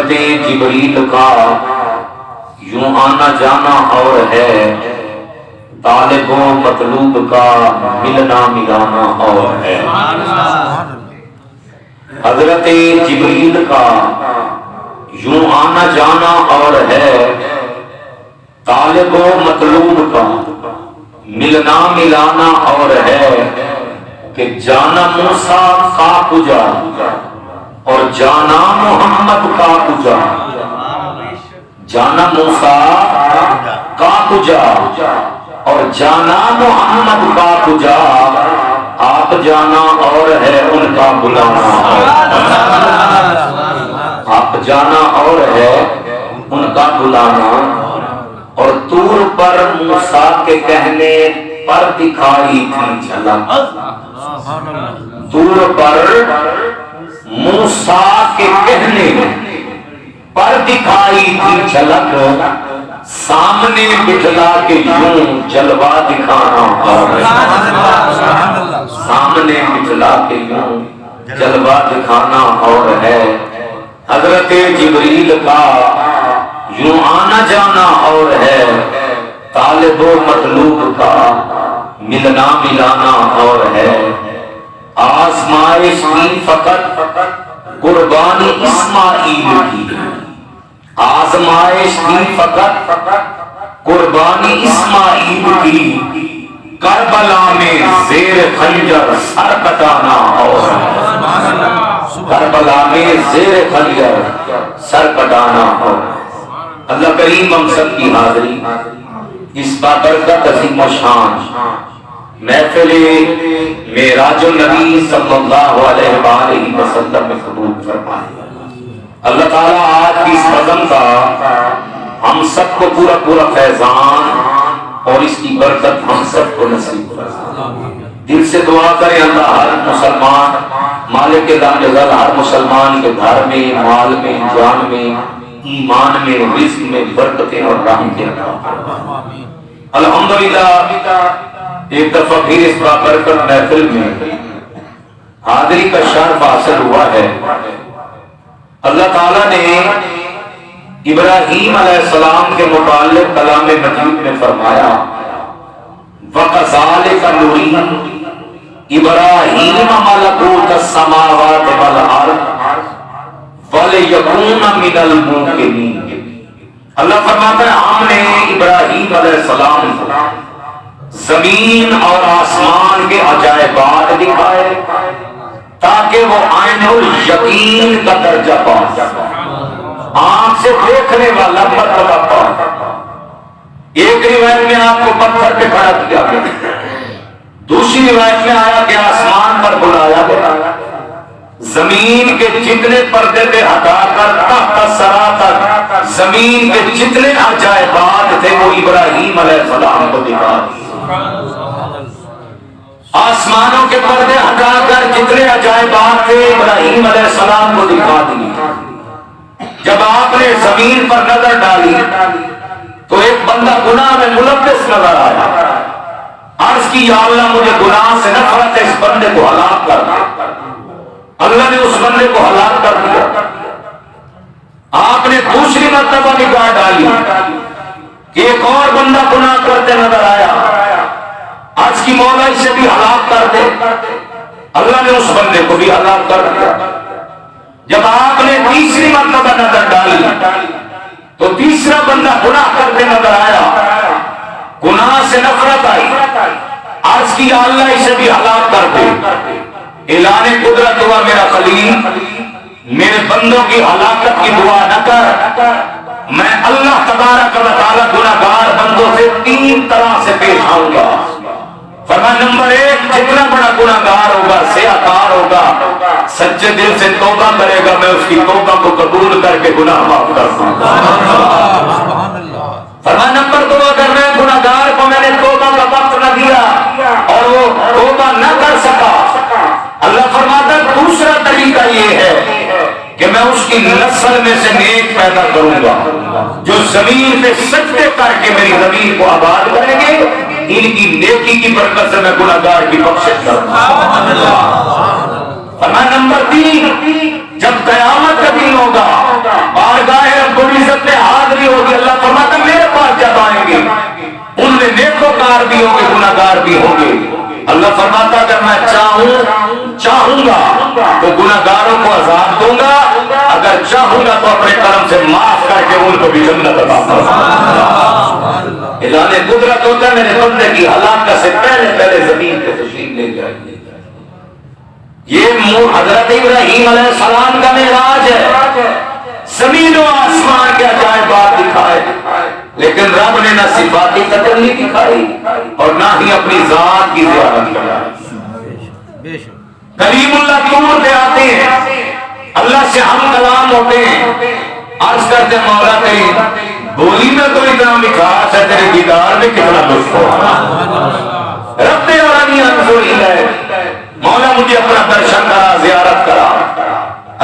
حضرت جبریل کا یوں آنا جانا اور ہے، طالب و مطلوب کا ملنا ملانا اور ہے۔ حضرت جبریل کا یوں آنا جانا اور ہے، طالب و مطلوب کا ملنا ملانا اور ہے، کہ جانا موسیٰ کا کجا اور جانا محمد کا کجا، جانا موسیٰ کا کجا اور جانا محمد کا کجا، آپ جانا اور ہے ان کا بلانا، آپ جانا اور ہے ان کا بلانا۔ اور طور پر موسیٰ کے کہنے پر دکھائی تھی جھلک، طور پر موسیٰ کے کہنے پر دکھائی تھی جھلک، سامنے بٹھلا کے یوں جلوہ دکھانا اور ہے، سامنے بٹھلا کے یوں جلوہ دکھانا اور ہے۔ حضرت جبریل کا یوں آنا جانا اور ہے، طالب و مطلوب کا ملنا ملانا اور ہے۔ آزمائش کی فقط قربانی اسماعیل کی، آزمائش کی فقط قربانی اسماعیل کی، کربلا میں زیر خنجر سر کٹانا اور ہے، کربلا میں زیر خنجر سر کٹانا اور ہے۔ اللہ کریم ہم سب کی حاضری اس بابرکت عظیم و شان محفل معراج النبی صلی اللہ علیہ وآلہ وسلم میں قبول فرمائے۔ اللہ تعالیٰ آج کی اس بزم کا ہم سب کو پورا پورا فیضان اور اس کی برکت ہم سب کو نصیب فرمائے۔ دل سے دعا کریں اللہ ہر مسلمان مالک دام جزل ہر مسلمان کے گھر میں، مال میں، جان میں، ایمان میں، رزق میں برکتیں اور رحمتیں عطا فرمائے۔ الحمدللہ ایک دفعہ پھر اس بابرکت محفل میں حاضری کا شرف حاصل ہوا ہے۔ اللہ تعالیٰ نے ابراہیم علیہ السلام کے متعلق کلام مجید میں فرمایا وَكَذَلِكَ نُرِي إِبْرَاهِيمَ مَلَكُوتَ السَّمَاوَاتِ وَالْأَرْضِ وَلِيَكُونَ مِنَ الْمُوقِنِينَ۔ اللہ فرماتا ہے ہم نے ابراہیم علیہ السلام کو زمین اور آسمان کے عجائبات دکھائے تاکہ وہ عین الیقین کا درجہ پا، آنکھ سے دیکھنے والا مرتبہ پا۔ ایک روایت میں آپ کو پتھر پہ کھڑا کیا گیا، دوسری روایت میں آیا کہ آسمان پر بلایا گیا، زمین کے جتنے پردے پہ ہٹا کر تحت سرا تک زمین کے جتنے عجائبات تھے وہ ابراہیم علیہ السلام کو دکھا دیے۔ آسمانوں کے پردے ہٹا کر جتنے عجائبات تھے ابراہیم علیہ السلام کو دکھا دیے۔ جب آپ نے زمین پر نظر ڈالی تو ایک بندہ گناہ میں ملوث نظر آیا۔ عرض کی یا اللہ مجھے گناہ سے نفرت ہے، اس بندے کو ہلاک کر دیا۔ اللہ نے اس بندے کو ہلاک کر دیا۔ آپ نے دوسری مرتبہ نگاہ ڈالی کہ ایک اور بندہ گناہ کرتے نظر آیا، آج کی مولا اسے بھی ہلاک کر دے۔ اللہ نے اس بندے کو بھی ہلاک کر دیا۔ جب آپ نے تیسری مرتبہ نظر ڈالی تو تیسرا بندہ گناہ کرتے نظر آیا، گناہ سے نفرت آئی، عرض کی یا اللہ اسے بھی ہلاک کر دے۔ اعلان قدرت ہوا میرا خلیل میرے بندوں کی ہلاکت کی دعا نہ کر، میں اللہ تبارک و تعالی گناہگار بندوں سے تین طرح سے پیش آؤں گا۔ فرمایا نمبر ایک، جتنا بڑا گناہگار ہوگا، سیاکار ہوگا، سچے دل سے توبہ کرے گا، میں اس کی توبہ کو قبول کر کے گناہ معاف کر دوں گا۔ فرمایا نمبر دو، اگر میں گناہگار کو میں نے توبہ کا وقت نہ دیا اور وہ توبہ نہ کر سکا، اللہ فرماتا ہے دوسرا طریقہ یہ ہے کہ میں اس کی نسل میں سے نیک پیدا کروں گا جو زمین پہ سجدے کر کے میری زمین کو آباد کریں گے، ان کی نیکی کی برکت سے میں گناہگار کی بخشش کروں گا۔ فرمایا نمبر تین، جب قیامت کا دن ہوگا، بارگاہ بھی ہوں گے. اللہ فرماتا اگر میں چاہوں گا تو گناہگاروں کو عذاب دوں گا, اگر چاہوں گا تو اپنے کرم سے معاف کر کے ان کو بھی جنت عطا فرماؤں. اعلان قدرت ہوتا ہے میرے بندے کی ہلاکت سے پہلے زمین پہ تشریف لے جائیے. یہ حضرت ابراہیم علیہ السلام کا معراج ہے. زمین و آسمان کے عجائبات دکھائے, لیکن رب نے نہ صفاتی تجلی دکھائی اور نہ ہی اپنی ذات کی زیارت کرائی. کلیم اللہ طور پہ آتے ہیں, اللہ سے ہم کلام ہوتے ہیں, عرض کرتے مولا تیری بولی میں تو اتنا مٹھاس ہے, تیرے دیدار میں کتنا لطف ہو. رب ارانی انظر الیہ, مولا مجھے اپنا درشن کرا, زیارت کرا.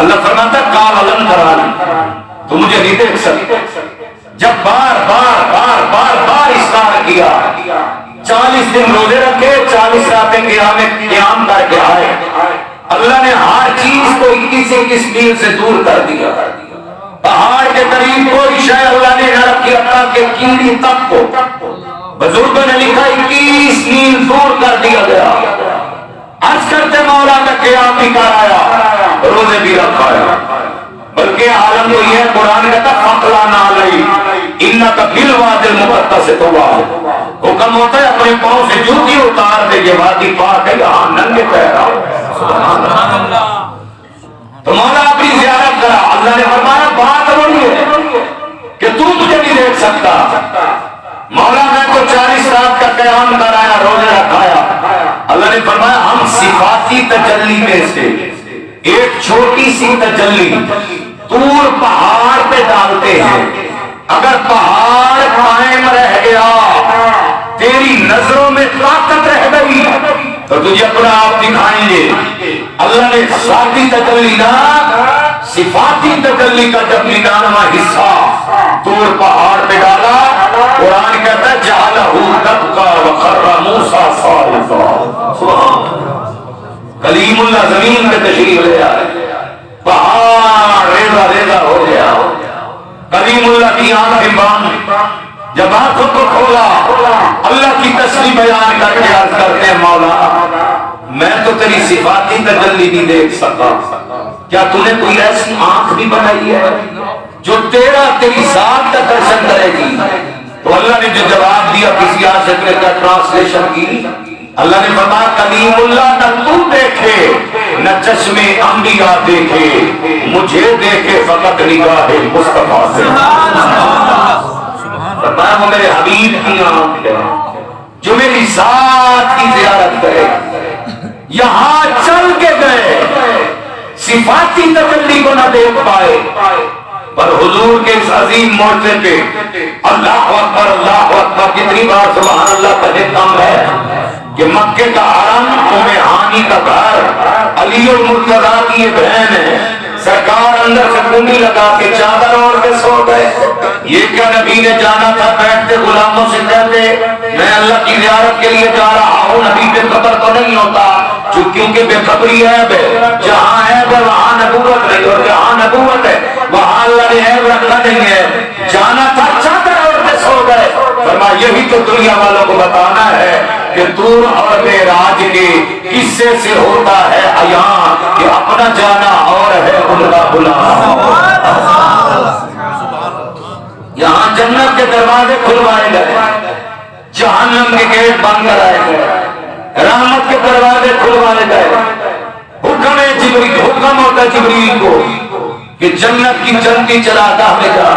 اللہ فرماتا قال لن ترانی, تو مجھے نہیں دیکھ سکتے. جب بار بار اصرار کیا, 40 دن روزے رکھے, 40 راتیں قیام کر کے آئے, اللہ نے ہر چیز کو 21 میل سے دور کر دیا. پہاڑ کے قریب کوئی شے اللہ نے نہ رکھی کہ کیڑی تک کو. بزرگوں نے لکھا 21 میل دور کر دیا گیا. عرض کرتے مولا میں قیام بھی کرایا, روزے بھی رکھایا. بلکہ عالم تو یہ ہے, قرآن کہتا فَقْلَانَ عَلَيْهِ إِنَّكَ بِالْوَادِ الْمُقَدَّسِ طُوَىٰ. حکم ہوتا ہے اپنے پاؤں سے جوتی اتار دے, یہ وادی پاک ہے, یہاں ننگے پیر آؤ. تو مولا اپنی زیارت کرا. اللہ نے فرمایا بات وہی ہے کہ تو مجھے نہیں دیکھ سکتا. مولا میں تو 40 رات کا قیام کرایا, روزے رکھایا. اللہ نے فرمایا ہم صفاتی تجلی میں سے ایک چھوٹی سی تجلی طور پہاڑ پہ ڈالتے ہیں. اگر پہاڑ قائم رہ گیا, تیری نظروں میں طاقت رہ گئی, تو تجھے اپنا آپ دکھائیں گے. اللہ نے ذاتی تجلی نہ صفاتی تجلی کا جب 99واں حصہ طور پہاڑ پہ ڈالا, قرآن کہتا ہے جعلہ دکا وخر موسیٰ صاعقا. کلیم اللہ زمین میں تشریف لے آئے, پہاڑ ریزہ ہو گیا. کلیم اللہ کی آنکھیں بند, جب آنکھوں کو کھولا اللہ کی تسبیح بیان کر کے عرض کرتے ہیں مولا میں تو تیری صفاتی تجلی نہیں دیکھ سکا, کیا تو نے کوئی ایسی آنکھ بھی بنائی ہے جو تیری ذات کا درشن کرے گی. تو اللہ نے جو جواب دیا کسی عاشق نے کیا ٹرانسلیشن کی, اللہ نے فرمایا کلیم اللہ نہ تو دیکھے نہ چشمے انبیاء دیکھے, مجھے دیکھے فقط نگاہ مصطفیٰ سے. فرمایا وہ میرے حبیب کی آنکھ ہے جو میری ذات کی زیارت کرے. یہاں چل کے گئے, صفاتی تجلی کو نہ دیکھ پائے, پر حضور کے اس عظیم موقع پہ اللہ اکبر کتنی بار سبحان اللہ کہنے کم ہے کہ مکے کا حرم, ام ہانی کا گھر, علی المرتضیٰ کی یہ بہن ہے, سرکار اندر سے کنڈی لگا کے چادر اوڑھ کے سو گئے. یہ کیا نبی نے جانا تھا, بیٹھتے غلاموں سے کہتے میں اللہ کی زیارت کے لیے جا رہا ہوں, نبی بے خبر تو نہیں ہوتا, کیونکہ بے خبری عیب ہے. جہاں عیب ہے وہاں نبوت نہیں, اور جہاں نبوت ہے وہاں اللہ نے عیب رکھا نہیں ہے. جانا تھا چادر اوڑھ کے سو گئے. فرمایا یہی تو دنیا والوں کو بتانا ہے کہ طور اور معراج کے قصے سے ہوتا ہے عیاں کہ اپنا جانا اور ہے ان کا بلانا. یہاں جنت کے دروازے کھلوائے گئے, جہنم کے گیٹ بند کرائے گئے, رحمت کے دروازے کھلوائے گئے. حکم ہوتا جبریل کو کہ جنت کی چلتی چراگاہ میں جا,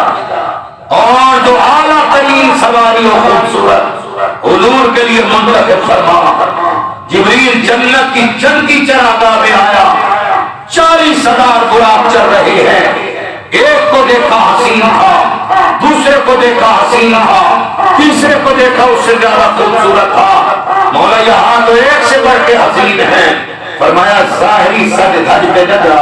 اور جو اعلیٰ ترین سواری و خوبصورت حضور کے لیے منتخب فرما. جبریل جنت کی چلتی چراگاہ میں آیا, 40,000 براق چل رہے ہیں. ایک کو دیکھا حسین تھا, دوسرے کو دیکھا حسین تھا, تیسرے کو دیکھا اس سے زیادہ خوبصورت تھا. مولا یہاں تو ایک سے بڑھ کے حسین ہیں. فرمایا ظاہری سج دھج پہ نہ جا,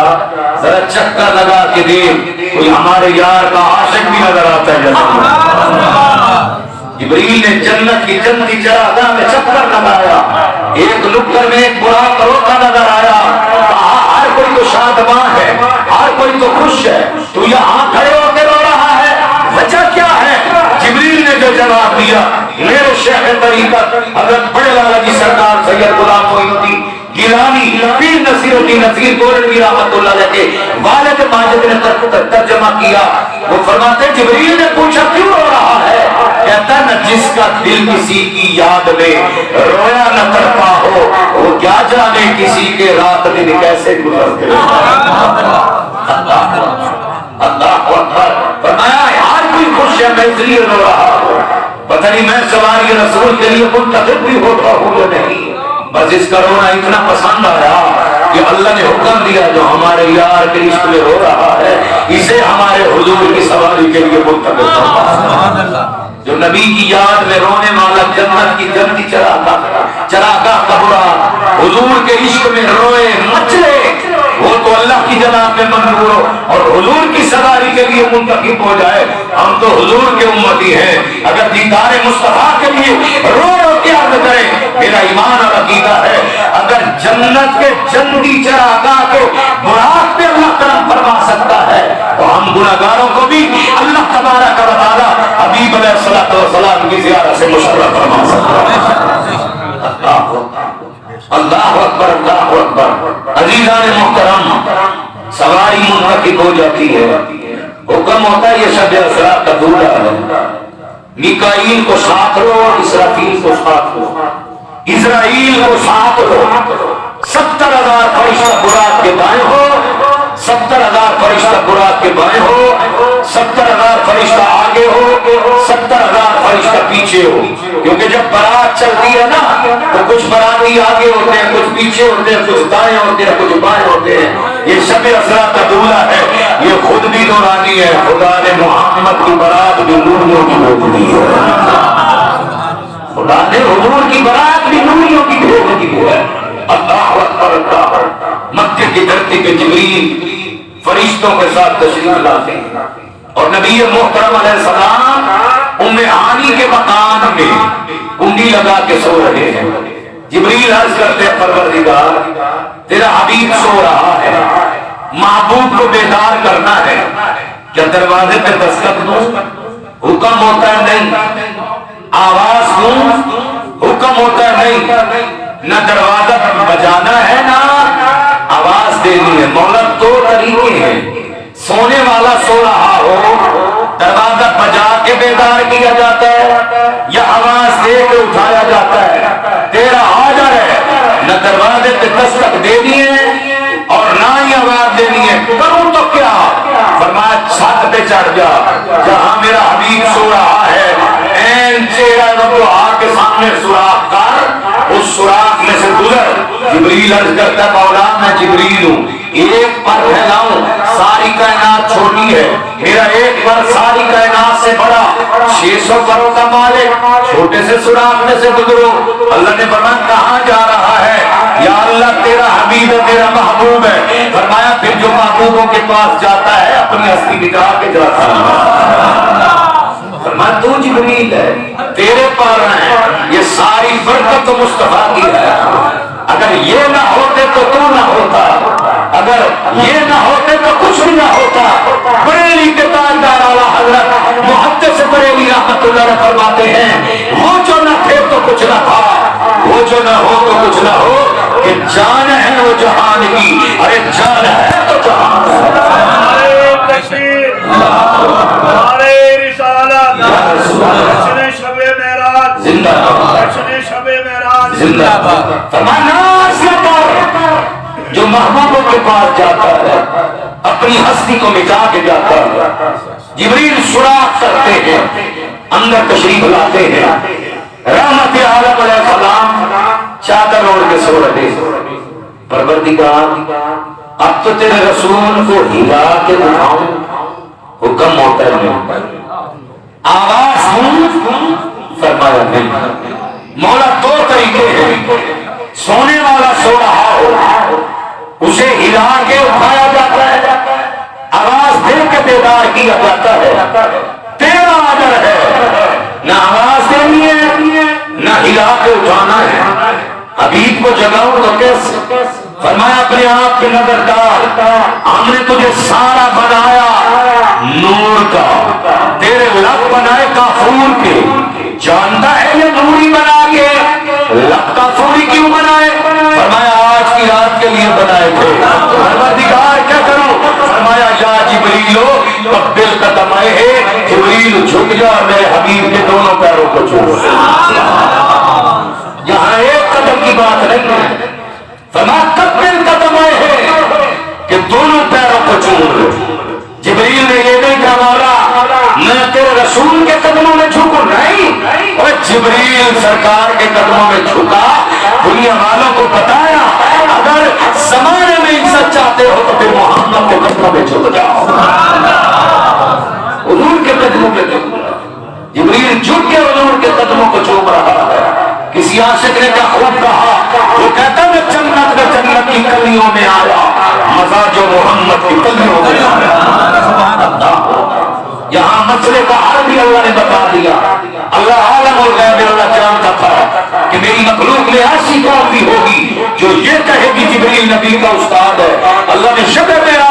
ذرا چکر لگا کے دیکھ, کوئی ہمارے یار کا عاشق بھی نظر آتا ہے جنت. جبریل نے جنت کی چلتی چراگاہ میں چکر لگایا, ایک نکر میں ایک براق روتا نظر آیا. ہر کوئی تو شادماں ہے, ہر کوئی تو خوش ہے, تو یہاں کھڑے ہو کے رو رہا ہے, وجہ کیا ہے؟ جبریل نے جو جواب دیا میرے شیخ طریقت حضرت بڑے والا جی سرکار سید غلام معین الدین گیلانی پیر نصیر الدین نصیر گورنوی رحمت اللہ علیہ کے والد ماجد نے ترجمہ کیا. وہ فرماتے جبریل نے پوچھا کیوں رو رہا ہے؟ کہتا نہ جس کا دل کسی کی یاد میں رویا نہ کرتا ہو وہ کیا جانے کسی کے رات دن کیسے گزرتے. اللہ اکبر. فرمایا یار کوئی خوش ہے میں اس لیے رو رہا ہوں, پتہ نہیں میں سواری رسول کے لیے منتخب بھی ہوتا ہوں یا نہیں. بس اس کا رونا اتنا پسند آیا کہ اللہ نے حکم دیا جو ہمارے یار کے عشق میں رو رہا ہے اسے ہمارے حضور کی سواری کے لیے منتخب کرنا. جو نبی کی یاد میں رونے والا جنت کی جنتی چراگاہ کا برا حضور کے عشق میں روئے مچلے وہ تو اللہ کی جناب میں منظور ہو اور حضور کی سواری کے لیے منتخب ہو جائے. ہم تو حضور کے امتی ہیں. اگر دیدار مصطفیٰ کے لیے رو رو کے عرض کریں میرا ایمان اور عقیدہ ہے اگر جنت کے جنتی چراگاہ کے براق پہ اللہ کرم فرما سکتا ہے تو ہم گناہگاروں کو بھی اللہ تبارک و تعالی حبیب علیہ الصلوۃ والسلام کی زیارت سے مشرف فرما سکتا ہے. اللہ اکبر اللہ اکبر. عزیزان محترم سواری منتخب ہو جاتی ہے. حکم ہوتا ہے یہ شب اسراء کا دورہ ہے. میکائیل کو ساتھ لو اور اسرافیل کو ساتھ لو. اسرائیل کو ساتھ لو. 70,000 فرشتہ برات کے بائیں ہو, 70,000 فرشتہ برات کے بائیں ہو, 70,000 فرشتہ آگے ہو, 70,000 فرشتہ پیچھے ہو. کیونکہ جب برات چلتی ہے نا تو کچھ براتی آگے ہوتے ہیں, کچھ پیچھے ہوتے ہیں, کچھ دائیں ہوتے ہیں, کچھ بائیں ہوتے ہیں. یہ شب اسراء کا دورہ ہے. یہ خود بھی نورانی ہے. خدا نے محمد کی برات بھی نوریوں کی بھیج دی ہے. خدا نے حضور کی برات بھی نوریوں کی بھیج دی ہے. اللہ اکبر اللہ. مکے کی دھرتی پہ جبریل فرشتوں کے ساتھ تشریف لاتے ہیں اور نبی محترم علیہ السلام ام ہانی کے مکان میں کنڈی لگا کے سو رہے ہیں. جبریل عرض کرتے ہیں پروردگار تیرا حبیب سو رہا ہے, محبوب کو بیدار کرنا ہے, کیا دروازے پہ دستک دوں؟ حکم ہوتا ہے نہیں. آواز دوں؟ حکم ہوتا ہے نہیں. نہ دروازہ بجانا ہے نہ آواز دینی ہے. مولا دو طریقے ہیں. سونے والا سو رہا ہو دروازہ بجا کے بیدار کیا جاتا ہے یا آواز دے کے اٹھایا جاتا ہے. تیرا حاضر ہے نہ دروازے پہ دستک دینی ہے اور نہ ہی آواز دینی ہے. کروں تو کیا؟ فرمایا چھت پہ چڑھ جا جہاں میرا حبیب سو رہا ہے. این چہرہ وہ آ کے سامنے سوراخ کر, اس سوراخ میں سے گزر. جبریل عرض کرتا ہے مولا میں جبریل ہوں, ایک پر پھیلاؤں ساری کائنات چھوٹی ہے, میرا ایک پر ساری کائنات سے بڑا. 600 پروں کا مالک, چھوٹے سے سوراخ میں سے گزرو. اللہ نے فرمایا کہاں جا رہا ہے؟ یا اللہ تیرا حبیب ہے, تیرا محبوب ہے. فرمایا پھر جو محبوبوں کے پاس جاتا ہے اپنی ہستی دکھا کے جاتا ہے. فرمایا تو جبریل ہے, تیرے پر ہیں, یہ ساری برکت تو مصطفیٰ کی ہے. اگر یہ نہ ہوتے تو نہ ہوتا, اگر یہ نہ ہوتے تو کچھ بھی نہ ہوتا. بریلی کے تاجدار اعلیٰ حضرت محدث بریلی رحمت اللہ علیہ فرماتے ہیں وہ جو نہ تھے تو کچھ نہ تھا, وہ جو نہ ہو تو کچھ نہ ہو. کہ جان ہے وہ جہان کی, ارے جان ہے تو جہان ہے. جو محبوبوں کے پاس جاتا ہے اپنی ہستی کو مٹا کے جاتا ہے. جبریل سوراخ کرتے ہیں, اندر تشریف لاتے ہیں. رحمت عالم علیہ السلام چادر اوڑھ کے سو رہے. پروردگار اب تو تیرے رسول کو ہلا کے اٹھاؤں, حکم ہوتا ہے آواز ہوں. فرمایا نہیں. مولا دو طریقے ہیں. سونے والا سو رہا ہو اسے ہلا کے اٹھایا جاتا ہے, آواز دے کے بیدار کیا جاتا ہے. تیرا آدر ہے نہ آواز دینی ہے نہ ہلا کے اٹھانا ہے. حبیب کو جگاؤں تو کیسے؟ فرمایا اپنے آپ کی نظر ڈال, ہم نے تجھے سارا بنایا نور کا, تیرے لب بنائے کافور کے. جانتا ہے یہ بنائے تھے. پروردگار کیا کروں؟ فرمایا یا جبریل قبل قدمائے ہے، جبریل جھک جا میرے حبیب کے دونوں پیروں کو چھو. یہاں ایک قدم کی بات نہیں ہے، فرمایا قبل قدمائے ہے کہ دونوں پیروں کو چھو. جبریل نے یہ نہیں کہا مولا میں تیرے رسول کے قدموں میں جھکوں، نہیں، اور جبریل سرکار کے قدموں میں جھکا. دنیا والوں کو بتایا اگر زمانے میں عزت چاہتے ہو تو پھر محمد کے قدموں میں جھک جاؤ، حضور کے قدموں میں جھک جاؤ. جبریل جھک کے حضور کے قدموں کو چوم رہا ہے. کسی عاشق نے کیا خوب کہا، وہ کہتا میں جنت کی کلیوں میں آیا، مزہ جو محمد کی کلیوں میں آیا. یہاں مسئلے کا حل بھی اللہ نے بتا دیا. اللہ عالم الغیب، اللہ جانتا تھا کہ میری مخلوق میں ایسی قوم بھی ہوگی جو یہ کہے گی جبریل نبی کا استاد ہے. اللہ نے شکر دیا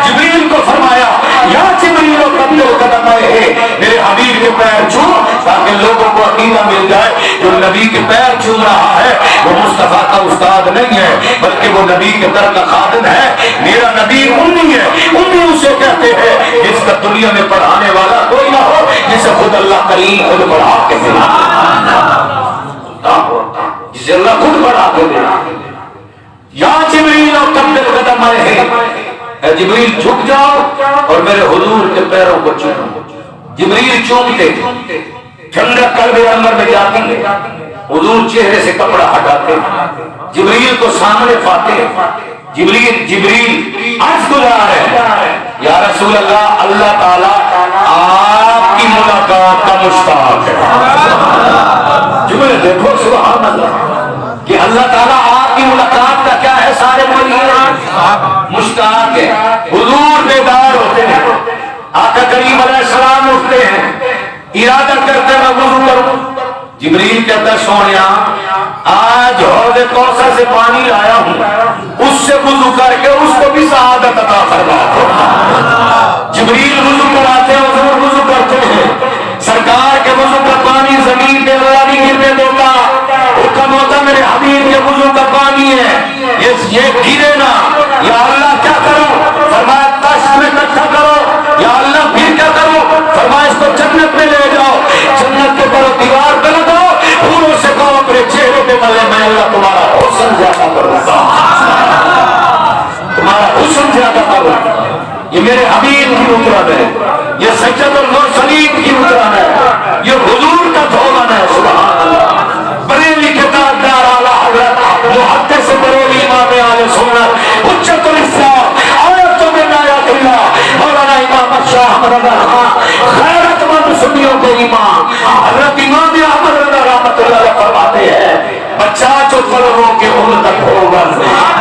جبریل کو، فرمایا یا جبریل قبل قدمائے ہے، میرے حبیب کے پیر چھو، تاکہ لوگوں کو عقیدہ مل جائے جو نبی کے پیر چھو رہا ہے وہ مصطفیٰ کا استاد نہیں ہے بلکہ وہ نبی کے در کا خادم ہے. میرا نبی امی ہے، امی اسے کہتے ہیں جس کا دنیا میں پڑھانے والا کوئی نہ ہو، جسے خود اللہ کریم خود پڑھا کے دے، جسے اللہ خود پڑھا کے دے. یا جبریل قبل قدمائے ہے، اے جبریل جھک جاؤ اور میرے حضور کے پیروں کو چومو. جبریل چومتے، ٹھنڈک قلب عمر میں جاتی ہے. حضور چہرے سے کپڑا ہٹاتے، جبریل کو سامنے پاتے. جبریل عرض گزار ہے یا رسول اللہ، اللہ تعالیٰ آپ کی ملاقات کا مشتاق ہے. جبریل دیکھو سبحان اللہ کہ اللہ تعالیٰ آپ کی ملاقات کا کیا ہے، سارے مشتاق ہے. حضور بیدار ہوتے ہیں، آقا کریم علیہ السلام اٹھتے ہیں، ارادہ کرتے میں وضو کروں. جبریل کہتا ہے سونیا آج حوض کوثر سے پانی لایا ہوں، اس سے وضو کر کے اس کو بھی سعادت عطا فرما. جبریل وضو کراتے ہیں، حضور وضو کرتے ہیں. سرکار کے وضو کا پانی زمین پہ اللہ نہیں گرنے دیتا. حکم ہوتا میرے حبیب کے وضو کا پانی ہے یہ گرے نا. یا اللہ کیا کروں؟ فرمایا تشت میں اکٹھا کرو. یا اللہ پھر کیا کروں؟ فرمایا اس کو جنت میں لے جاؤ، جنت کے پر دیوار پہ لگاؤ، پھولوں سے کہو اپنے چہرے پہ ملے میں اللہ تمہارا حسن زیادہ کروں گا، تمہارا حسن زیادہ کروں گا. یہ میرے حبیب کی مطرب ہے، یہ سجد المرسلین کی مطرب ہے، یہ حضور کا دھومن ہے. سبحان اللہ. بریلی کتاب دار اعلیٰ حضرت محدث بریلی امام اہل سنت حجت الاسلام آیت من آیات اللہ مولانا امام شاہ احمد رضا خان خیرت مند سنیوں کے امام حضرت امام احمد رضا رحمت اللہ علیہ فرماتے ہیں بچہ جو پلوں کے عمر تک ہوگا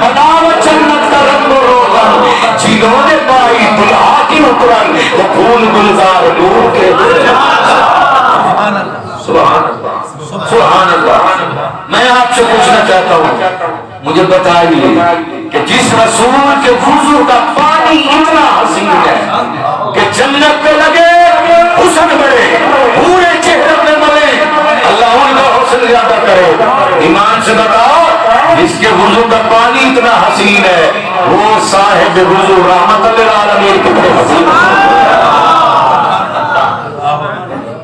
بناو جنت کا رنگ و روغن، جنہوں نے پائی دلہا کی مقرن وہ پھول گلزار نور کے. سبحان اللہ سبحان اللہ. میں آپ سے پوچھنا چاہتا ہوں، مجھے بتائیے کہ جس رسول کے وضو کا پانی اتنا حسین ہے کہ جنت پہ لگے حسن بڑھے، پورے چہرے پہ ملے، اللہ ان کا حسن زیادہ کرے. ایمان سے بتاؤ جس کے وضو کا پانی اتنا حسین ہے وہ صاحب وضو رحمت للعالمین کتنے حسین ہے.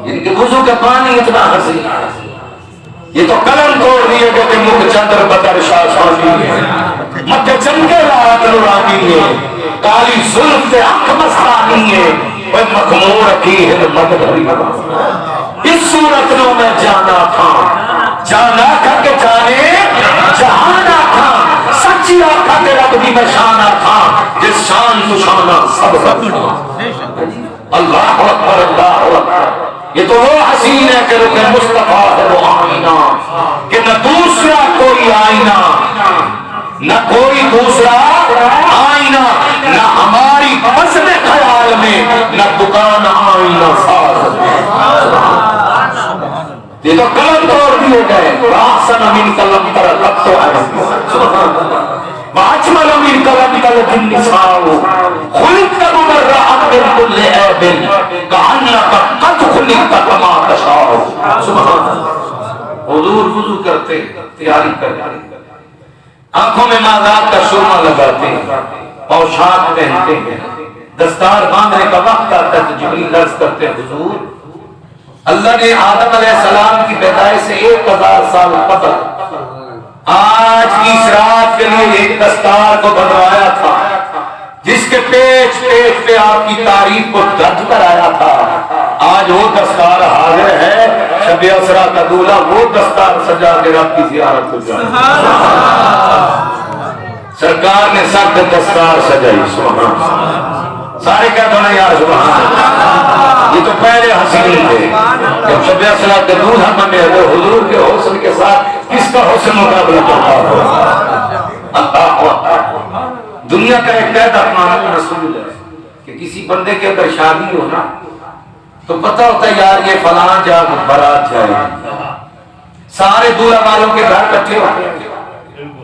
ان کے وضو کا پانی اتنا حسین ہے. یہ تو قلم توڑ دیے گئے کہ مکھ چندر بدر شاہ شاہی ہے، مکہ چنگے رات نورانی ہے، کالی ظلم سے حق مستانی ہے، وہ مخمور کی ہے مدبری. اس صورت نو میں جانا تھا، جانا کھا کے جانے جہانا تھا، سچی آقا کے رب دی میں شانا تھا، جس شان تو شانا سب اللہ اکبر اللہ اکبر. یہ تو وہ حسین ہے کہ رکھ مصطفیٰ ہے وہ آئینہ، کہ نہ دوسرا کوئی آئینہ، نہ کوئی دوسرا آئینہ، نہ ہماری بزم خیال میں، نہ دکان آئینہ ساز. یہ تو قلم توڑ دیے گئے. احسن من قلم تر لب تو ہے واجمل من قلم تر النساء خلقت مبرأ من كل عیب کأنک قد خلقت کما تشاء. سبحان اللہ. حضور وضو کرتے تیاری کرتے آنکھوں میں مازاد کا سرما لگاتے ہیں، پوشاک پہنتے ہیں، دستار باندھنے کا وقت آتا ہے تو جبریل عرض کرتے ہیں حضور اللہ نے آدم علیہ السلام کی پیدائش سے 1000 سال قبل آج کی اس رات کے لیے ایک دستار کو بنوایا تھا جس کے پیچ پیچ پہ آپ کی تعریف کو درج کرایا تھا. آج وہ دستار حاضر ہے. شب اسرا کا دولہا وہ دستار سجا کے رب کی زیارت کو جائے. سرکار نے سخت دستار سجائی. سبحان سارے کہتے ہیں یا سبحان. یہ تو پہلے حسین تھے. جب شب اسرا کا دولہا بنے وہ حضور کے حسن کے ساتھ کس کا حسن مقابلہ کرتا ہو. دنیا کا ایک قاعدہ قانون رسول ہے کہ کسی بندے کے اگر شادی ہو نا تو پتہ ہوتا ہے یار یہ فلاں جا بارات جائے. سارے دولہا والوں کے گھر اکٹھے ہوتے ہیں.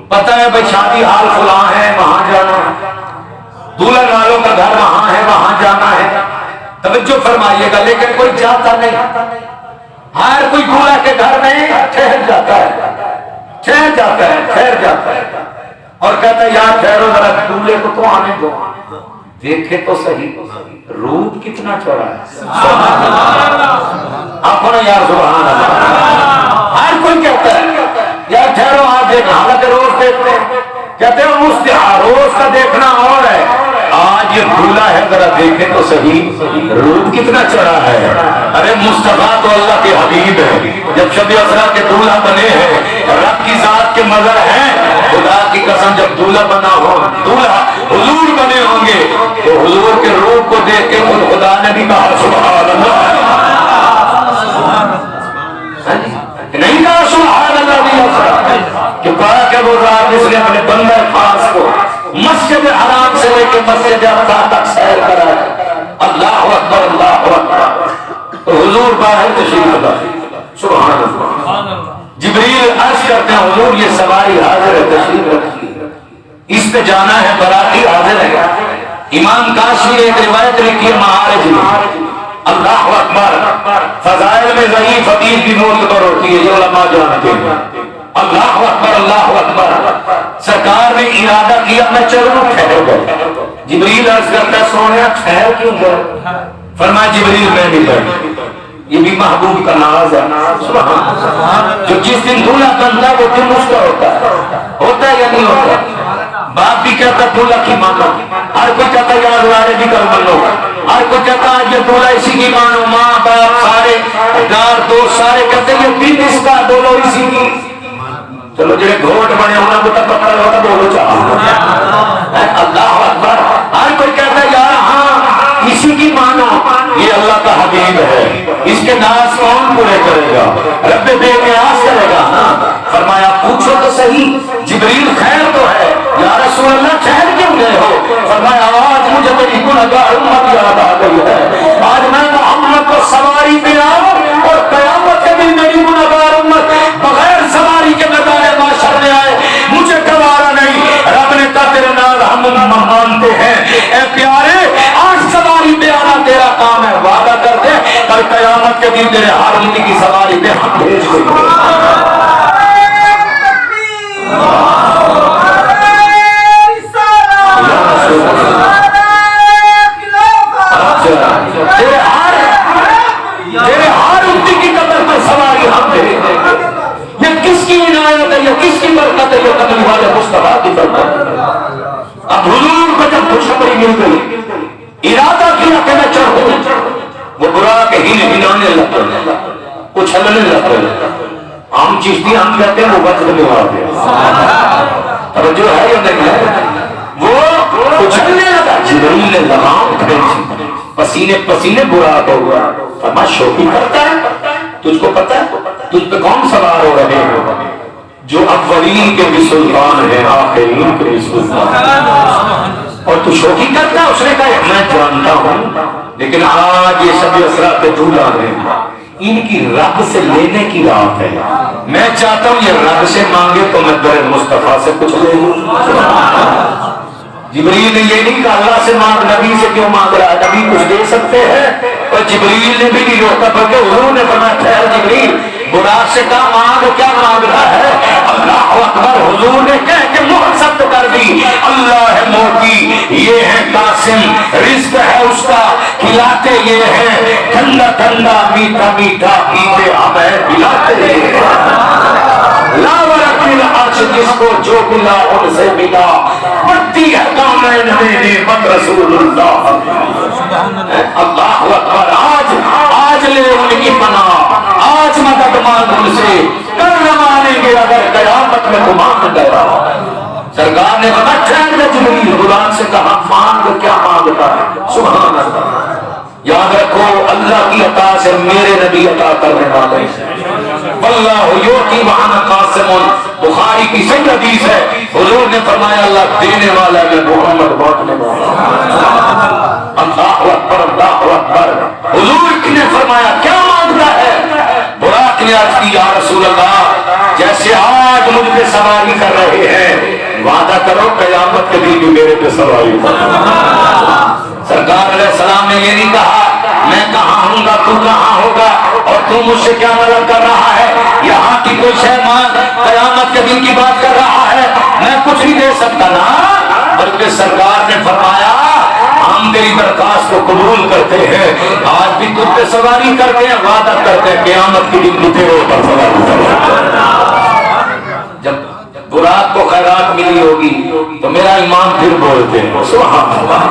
پتہ ہے بھائی شادی حال فلاں ہے وہاں جانا ہے. دولہا والوں کا گھر وہاں ہے وہاں جانا ہے. توجہ فرمائیے گا. لیکن کوئی جاتا نہیں. ہر کوئی دولہا کے گھر میں ٹھہر جاتا ہے ٹھہر جاتا ہے اور کہتا ہے یار ٹھہرو ذرا دولہے کو تو آنے دو. دیکھے تو صحیح روپ کتنا چوڑا ہے. آپ نے یار سبحان اللہ. ہر کوئی کہتا ہے یار ٹھہرو آپ دیکھنا. حالانکہ روز دیکھتے ہیں. کہتے ہیں اس روز کا دیکھنا اور ہے. آج یہ دولہا ہے ذرا دیکھے تو صحیح روپ کتنا چڑھا ہے. ارے مصطفیٰ تو اللہ کے حبیب ہے. جب شب اسرا کے دولہا بنے ہیں رب کی ذات کے مظہر ہیں. خدا کی قسم جب دولہا بنا ہو دولہا حضور بنے ہوں گے تو حضور کے روپ کو دیکھ کے خدا نے بھی کہا سبحان اللہ. نہیں کہا سبحان اللہ کہ کہا کہ وہ رات جس نے اپنے بندہ خاص کو مسجد حرام سے لے کے مسجد اقصی تک سیر کرا ہے. اللہ اکبر اللہ اکبر. تو حضور باہر تشریف لائے. سبحان اللہ. جبریل عرض کرتے ہیں حضور یہ سواری حاضر ہے تشریف رکھیے. اس پہ جانا ہے براتی حاضر ہے. امام کاشمی نے ایک روایت لکھی ہے معارج میں. اللہ اکبر. فضائل میں ضعیف حدیث بھی معتبر ہوتی ہے یہ علماء جانتے ہیں. اللہ اکبر اللہ اکبر. سرکار نے ارادہ کیا میں چلوں ٹھہر گئے. جبریل عرض کرتا ہے سونیا ٹھہر کیوں گئے. فرمایا جبریل میں بھی گئے. یہ بھی محبوب کا ناز ہے. جو جس دن دولہا بنتا ہے وہ دن اس کا ہوتا ہے یا نہیں ہوتا. باپ بھی کہتا دولہا کی مانو. ہر کوئی کہتا یار والے بھی کر بنو. ہر کوئی کہتا یہ دولہا اسی کی مانو. ماں باپ سارے یار دوست سارے کہتے یہ دن اس کا بولو اسی کی. چلو جڑے گھوٹ بنے انہوں کو تک پتہ ہوتا بولو چاہو. اللہ اکبر. ہر کوئی کہتا ہے یار ہاں اسی کی مانو. یہ اللہ کا حبیب ہے. اس کے ناز کون پورے کرے گا. رب بے نیاز کرے گا. فرمایا پوچھو تو صحیح جبریل خیر تو ہے. یا رسول اللہ ٹھہر کیوں گئے ہو. فرمایا آج مجھے میری گنہگار امت یاد آ گئی ہے. آج میں محمد کو سواری پہ آؤں اور قیامت کے دن میری گنہگار امت بغیر سواری کے میدان محشر میں آئے. مجھے گوارا نہیں. رب نے کہا تیرے نال ہم مانتے ہیں. اے پیارے آج سواری پہ آنا تیرا کام ہے. وعدہ کر دے کل قیامت کے دن تیرے ہر امتی کی سواری پہ ہم بھیج دیں گے. تیرے ہر امتی کی قبر پر سواری ہم بھیج دیں گے. یہ کس کی عنایت ہے. یہ کس کی برکت ہے. یہ قبر والے مصطفیٰ کی برکت. اب حضور کو جب خوشخبری مل گئی ارادہ کیا کہ میں چڑھوں. وہ برا کہ ہلانے لگ گئے اچھلنے لگ گئے. عام چیزیں ہم کہتے ہیں وہ وقت میں آ گیا. توجہ ہے یا نہیں ہے. وہ اچھلنے لگا. جبریل نے لگام کھینچی. پسینے پسینے برا ہوا. فرمایا شوقی کرتا ہے. تجھ کو پتہ ہے تجھ پہ کون سوار ہو رہے ہیں. جو اولین کے بھی سلطان ہیں آخرین کے بھی سلطان. اور تو شوقی کرتا ہے. اس نے کہا میں جانتا ہوں لیکن آج یہ شب اسرا کے دولہا ہیں ان کی رب سے لینے کی رات ہے. میں چاہتا ہوں یہ رب سے مانگے تو میں در مصطفیٰ سے کچھ لے لوں. جبریل نے یہ نہیں کہا اللہ سے مانگ نبی سے کیوں مانگ رہا ہے. نبی کچھ دے سکتے ہیں. اور جبریل نے بھی نہیں روکا بلکہ حضور نے فرمایا ٹھہر جبریل براق سے کہا مانگ کیا مانگ رہا ہے؟ اللہ اکبر، حضور نے کہہ کے مہر ثبت کر دی، اللہ ہے موتی، یہ ہے قاسم، رزق ہے اس کا، کھلاتے یہ ہیں، ٹھنڈا ٹھنڈا میٹھا میٹھا پیتے ہم ہیں، پلاتے یہ لا ورقل عرش، جس کو جو ملا ان سے ملا، بڑھتی ہے کامین میں نعمت رسول اللہ۔ اللہ اکبر، آج لے ان کی پناہ، آج مدد مانگ ان سے، کل نہ مانیں گے اگر قیامت میں تو مانگ گیا۔ سرکار نے فرمایا ٹھہر جا جبریل، غلام سے کہا مانگ کیا مانگتا ہے؟ سبحان اللہ، یاد رکھو اللہ کی عطا سے میرے نبی عطا کرنے والے ہیں، واللہ یؤتی وانا قاسم، بخاری کی صحیح حدیث ہے، حضور نے فرمایا اللہ دینے والا ہے، محمد بانٹنے والا۔ اللہ اکبر، اللہ اکبر، حضور نے فرمایا کیا مانگتا ہے؟ براق نے عرض کی یا رسول اللہ جیسے آج مجھ پہ سواری کر رہے ہیں، وعدہ کرو قیامت کے دن بھی میرے پہ سواری کرو۔ سرکار علیہ السلام نے یہ نہیں کہا میں کہاں ہوں گا تو کہاں ہوگا اور تو مجھ سے کیا مدد کر رہا ہے، یہاں کی کوئی شے مانگ، قیامت کے دن کی بات کر رہا ہے، میں کچھ نہیں دے سکتا نا، بلکہ سرکار نے فرمایا ہم تیری درخواست کو قبول کرتے ہیں، آج بھی تجھ پہ سواری کرتے ہیں، وعدہ کرتے ہیں قیامت کے دن بھی تیرے اوپر سواری کرتے ہیں۔ جب براق کو خیرات ملی ہوگی تو میرا امام پھر بولتے ہیں سبحان اللہ۔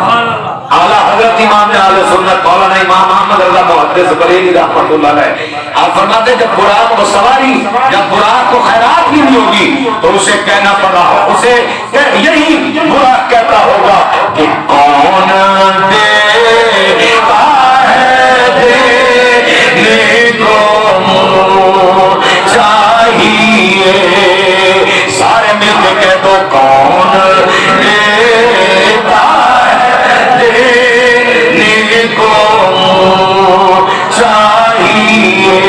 اعلیٰ حضرت امام اہل سنت مولانا امام احمد اللہ محدث بریلوی رحمۃ اللہ علیہ آپ فرماتے ہیں جب براق کو سواری، جب براق کو خیرات ملی ہوگی تو اسے کہنا پڑا ہو، اسے یہی براق کہتا ہوگا کہ کون دیتا ہے دینے کو چاہیے، سارے مل کے کہہ دو کون دیتا ہے دینے کو چاہیے،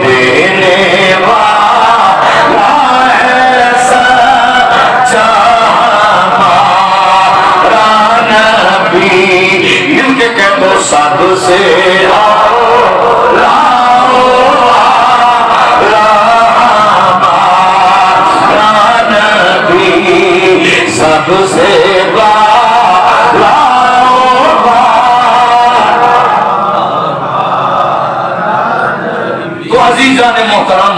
دینے والا ہے سچا ہمارا نبی، مل کے کہہ دو سب سے سب سے تو عزیزان محترم،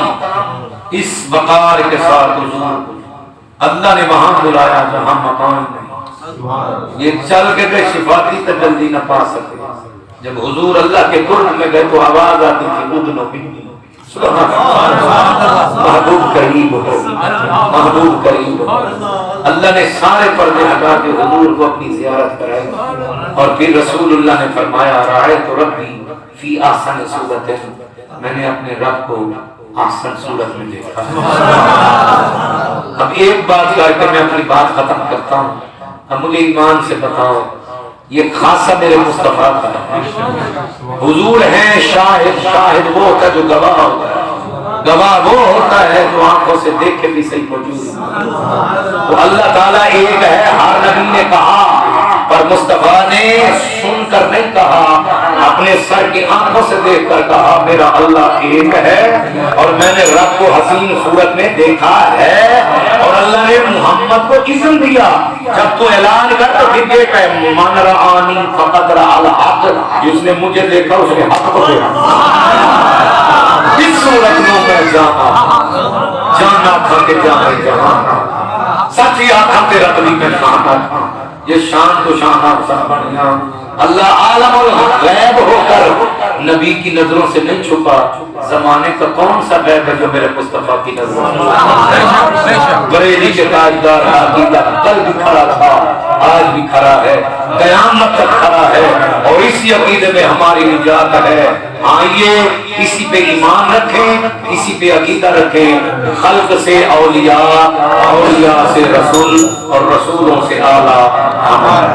اس وقار کے ساتھ حضور اللہ نے وہاں بلایا جہاں مکان نہیں، یہ چل کے تھے شفاتی تجلی نہ پا سکے، جب حضور اللہ کے قرب میں گئے تو آواز آتی تھی اذنو منی، محبوب قریب ہو، محبوب قریب ہو۔ اللہ نے سارے پردے ہٹا کے حضور کو اپنی زیارت کرائی اور پھر رسول اللہ نے فرمایا رأیت ربی فی احسن صورت، میں نے اپنے رب کو احسن صورت میں دیکھا۔ اب ایک بات کر کے میں اپنی بات ختم کرتا ہوں، اب مجھے ایمان سے بتاؤ یہ خاصہ میرے مصطفیٰ کا ہے، حضور ہیں شاہد، شاہد وہ ہوتا ہے جو گواہ ہوتا ہے، گواہ وہ ہوتا ہے جو آنکھوں سے دیکھ کے بھی صحیح موجود ہے۔ تو اللہ تعالیٰ ایک ہے، ہر نبی نے کہا پر مصطفیٰ نے سن کر نہیں کہا، اپنے سر کی آنکھوں سے دیکھ کر کہا میرا اللہ ایک ہے اور میں نے رب کو حسین صورت میں دیکھا ہے، اور اللہ نے محمد کو اذن دیا جب تو اعلان کر تو پھر یہ کہ من رآنی فقد رأى الحق، جس نے مجھے دیکھا اس نے حق کو دیکھا۔ اس صورت میں میں جانا تھا کہ جانا جہاں سچی آنکھاں تے رکھ دی میں شانا تھا، یہ شان تو شان آپ سب بنیا۔ اللہ عالم الغیب ہو کر نبی کی نظروں سے نہیں چھپا، زمانے کا کون سا غیب ہے جو میرے مصطفیٰ کی نظروں سے؟ بریلی کے تاجدار عقیدہ کل بھی کھڑا تھا، آج بھی کھڑا ہے، قیامت تک کھڑا ہے، اور اسی عقیدے میں ہماری نجات ہے۔ آئیے اسی پہ ایمان رکھیں، اسی پہ عقیدہ رکھیں، خلق سے اولیاء، اولیاء سے رسول اور رسولوں سے اعلیٰ ہمارا